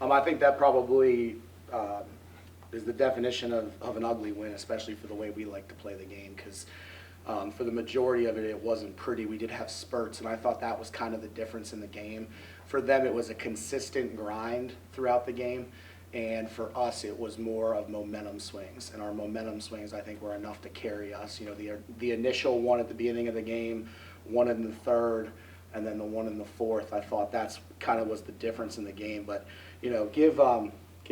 I think that probably is the definition of an ugly win, especially for the way we like to play the game, because for the majority of it, it wasn't pretty. We did have spurts, and I thought that was kind of the difference in the game. For them, it was a consistent grind throughout the game, and for us, it was more of momentum swings. And our momentum swings, I think, were enough to carry us. You know, the initial one at the beginning of the game, one in the third, and then the one in the fourth. I thought that's kind of was the difference in the game. But you know, give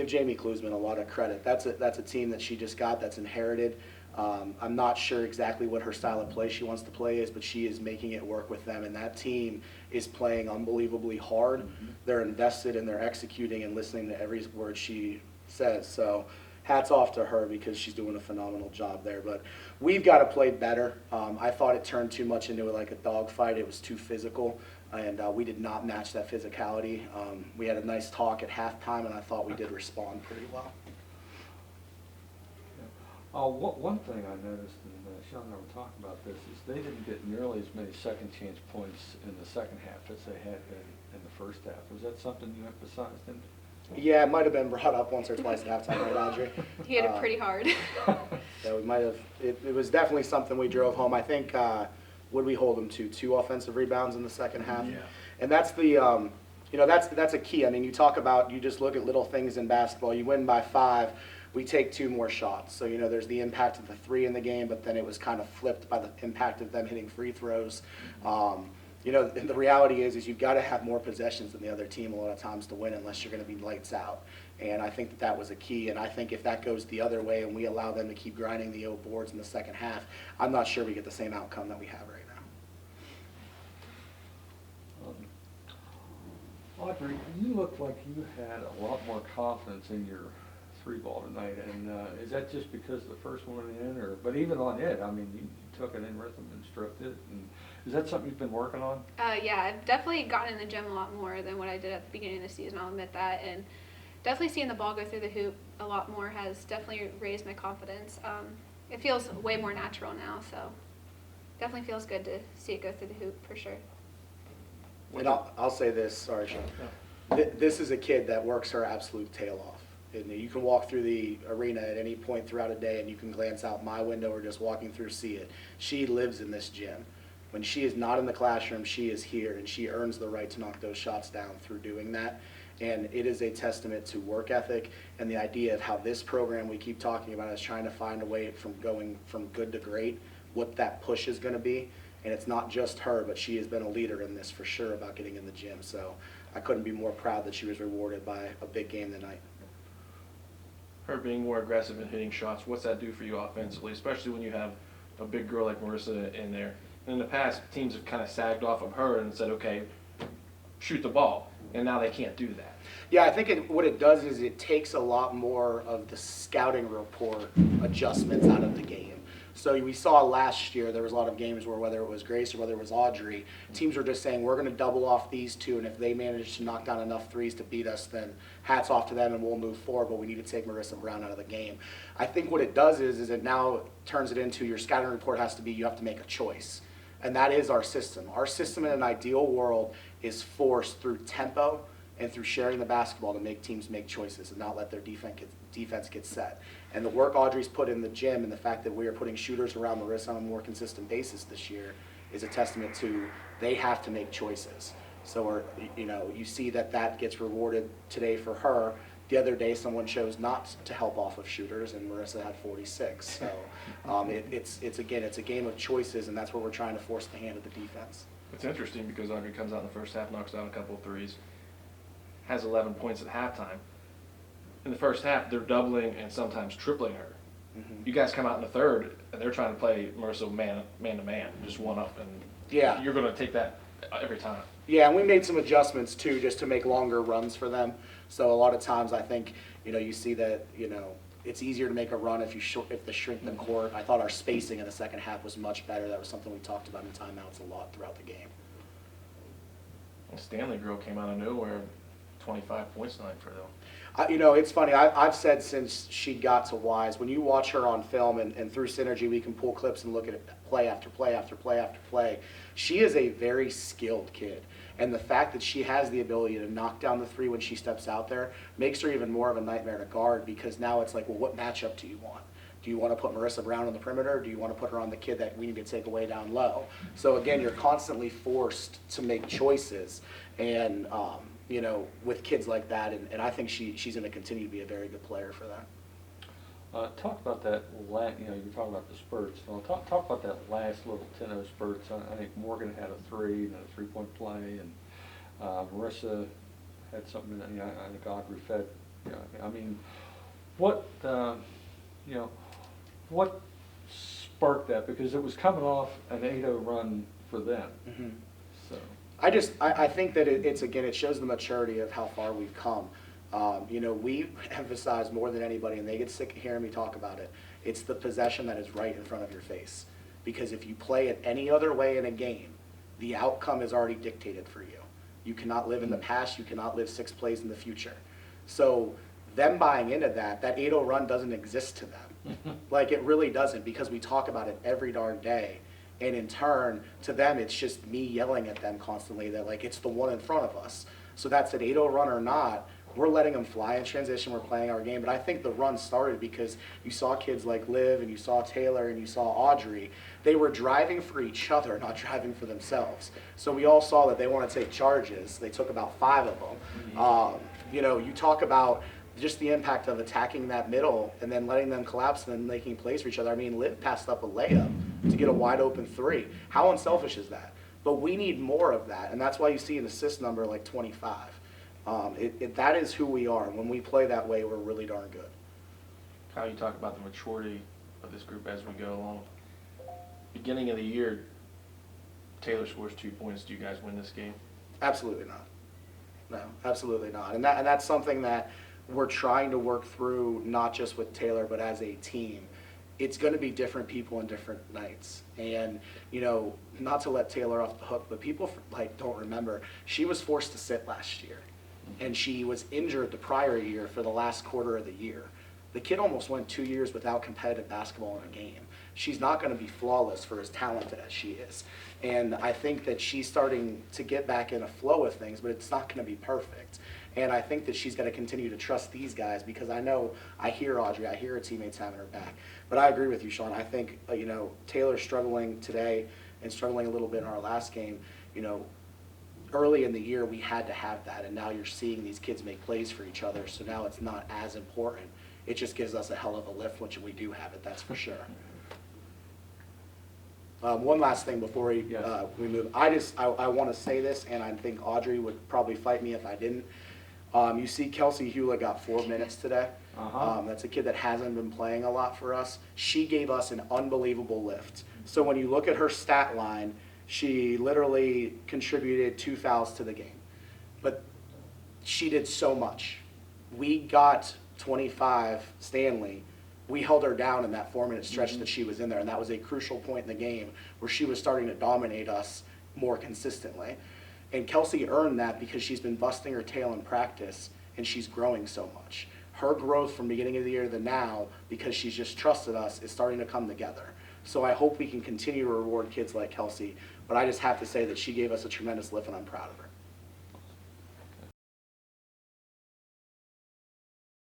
Jamie Klusman a lot of credit. That's a team that she just got, that's inherited. I'm not sure exactly what her style of play she wants to play is, but she is making it work with them, and that team is playing unbelievably hard. They're invested and they're executing and listening to every word she says. So hats off to her because she's doing a phenomenal job there. But we've got to play better. I thought it turned too much into like a dogfight. It was too physical, and we did not match that physicality. We had a nice talk at halftime, and I thought we did respond pretty well. One thing I noticed, and Sean and I were talking about this, is they didn't get nearly as many second chance points in the second half as they had been in the first half. Was that something you emphasized in? Yeah, it might have been brought up once or twice at halftime, right, Audrey? He hit it pretty hard. Yeah, we might have. It was definitely something we drove home. I think, would we hold them to 2 offensive rebounds in the second half? Yeah. And that's the, you know, that's a key. I mean, you talk about, you just look at little things in basketball. You win by 5. We take 2 more shots. So, you know, there's the impact of the 3 in the game, but then it was kind of flipped by the impact of them hitting free throws. You know, and the reality is you've got to have more possessions than the other team a lot of times to win unless you're going to be lights out. And I think that was a key. And I think if that goes the other way and we allow them to keep grinding the old boards in the second half, I'm not sure we get the same outcome that we have right now. Audrey, you look like you had a lot more confidence in your 3-ball tonight, and is that just because the first one went in, or but even on it, I mean, you took it in rhythm and stroked it, and is that something you've been working on? Yeah, I've definitely gotten in the gym a lot more than what I did at the beginning of the season, I'll admit that, and definitely seeing the ball go through the hoop a lot more has definitely raised my confidence. It feels way more natural now, so definitely feels good to see it go through the hoop for sure. And I'll say this, sorry, Sean. This is a kid that works her absolute tail off. And you can walk through the arena at any point throughout a day and you can glance out my window or just walking through, see it. She lives in this gym. When she is not in the classroom, she is here, and she earns the right to knock those shots down through doing that. And it is a testament to work ethic and the idea of how this program we keep talking about is trying to find a way from going from good to great, what that push is going to be. And it's not just her, but she has been a leader in this for sure about getting in the gym. So I couldn't be more proud that she was rewarded by a big game tonight. Her being more aggressive and hitting shots, what's that do for you offensively, especially when you have a big girl like Marissa in there? In the past, teams have kind of sagged off of her and said, okay, shoot the ball, and now they can't do that. Yeah, I think what it does is it takes a lot more of the scouting report adjustments out of the game. So we saw last year there was a lot of games where whether it was Grace or whether it was Audrey, teams were just saying we're going to double off these 2, and if they manage to knock down enough threes to beat us, then hats off to them and we'll move forward, but we need to take Marissa Brown out of the game. I think what it does is it now turns it into your scouting report has to be you have to make a choice. And that is our system. Our system in an ideal world is forced through tempo and through sharing the basketball to make teams make choices and not let their defense get set. And the work Audrey's put in the gym and the fact that we are putting shooters around Marissa on a more consistent basis this year is a testament to they have to make choices. So, you know, you see that gets rewarded today for her. The other day, someone chose not to help off of shooters, and Marissa had 46. So it's a game of choices, and that's where we're trying to force the hand of the defense. It's interesting because Audrey comes out in the first half, knocks down a couple of threes, has 11 points at halftime. In the first half, they're doubling and sometimes tripling her. You guys come out in the third, and they're trying to play Marissa man to man, just one up, and yeah, you're going to take that every time. Yeah, and we made some adjustments too, just to make longer runs for them. So a lot of times, I think you see that it's easier to make a run if they shrink the court. I thought our spacing in the second half was much better. That was something we talked about in timeouts a lot throughout the game. And Stanley girl came out of nowhere, 25 points tonight for them. It's funny. I've said since she got to Wise, when you watch her on film and through Synergy, we can pull clips and look at play after play after play after play. She is a very skilled kid. And the fact that she has the ability to knock down the three when she steps out there makes her even more of a nightmare to guard, because now it's like, well, what matchup do you want? Do you want to put Marissa Brown on the perimeter? Or do you want to put her on the kid that we need to take away down low? So again, you're constantly forced to make choices, and you know, with kids like that, and I think she's going to continue to be a very good player for that. Talk about that, you know, you're talking about the spurts. Talk about that last little 10-0 spurts. I think Morgan had a 3 and a 3-point play, and Marissa had something, you know, I think Audrey fed, you know, I mean, what, you know, what sparked that? Because it was coming off an 8-0 run for them. Mm-hmm. So I think that it's, again, it shows the maturity of how far we've come. You know, we emphasize more than anybody, and they get sick of hearing me talk about it, it's the possession that is right in front of your face. Because if you play it any other way in a game, the outcome is already dictated for you. You cannot live in the past, you cannot live 6 plays in the future. So them buying into that 8-0 run doesn't exist to them. Like, it really doesn't, because we talk about it every darn day. And in turn, to them, it's just me yelling at them constantly that, like, it's the one in front of us. So that's an 8-0 run or not, we're letting them fly in transition, we're playing our game. But I think the run started because you saw kids like Liv, and you saw Taylor, and you saw Audrey. They were driving for each other, not driving for themselves. So we all saw that they want to take charges. They took about 5 of them. You know, you talk about just the impact of attacking that middle and then letting them collapse and then making plays for each other. I mean, Liv passed up a layup to get a wide open 3. How unselfish is that? But we need more of that, and that's why you see an assist number like 25. That is who we are. When we play that way, we're really darn good. How you talk about the maturity of this group as we go along. Beginning of the year, Taylor scores 2 points. Do you guys win this game? Absolutely not. No, absolutely not. And that's something that we're trying to work through, not just with Taylor, but as a team. It's going to be different people and different nights. And, you know, not to let Taylor off the hook, but people like don't remember, she was forced to sit last year. And she was injured the prior year for the last quarter of the year. The kid almost went 2 years without competitive basketball in a game. She's not going to be flawless for as talented as she is. And I think that she's starting to get back in a flow of things, but it's not going to be perfect. And I think that she's got to continue to trust these guys, because I know, I hear Audrey, I hear her teammates having her back. But I agree with you, Sean. I think, you know, Taylor's struggling today and struggling a little bit in our last game. You know, early in the year we had to have that, and now you're seeing these kids make plays for each other, so now it's not as important. It just gives us a hell of a lift, which we do have it, that's for sure. One last thing before we move. I want to say this, and I think Audrey would probably fight me if I didn't. You see Kelsey Hewlett got 4 minutes today. That's a kid that hasn't been playing a lot for us. She gave us an unbelievable lift. So when you look at her stat line, she literally contributed 2 fouls to the game. But she did so much. We got 25 Stanley. We held her down in that 4-minute stretch that she was in there, and that was a crucial point in the game where she was starting to dominate us more consistently. And Kelsey earned that because she's been busting her tail in practice, and she's growing so much. Her growth from beginning of the year to now, because she's just trusted us, is starting to come together. So I hope we can continue to reward kids like Kelsey, but I just have to say that she gave us a tremendous lift, and I'm proud of her.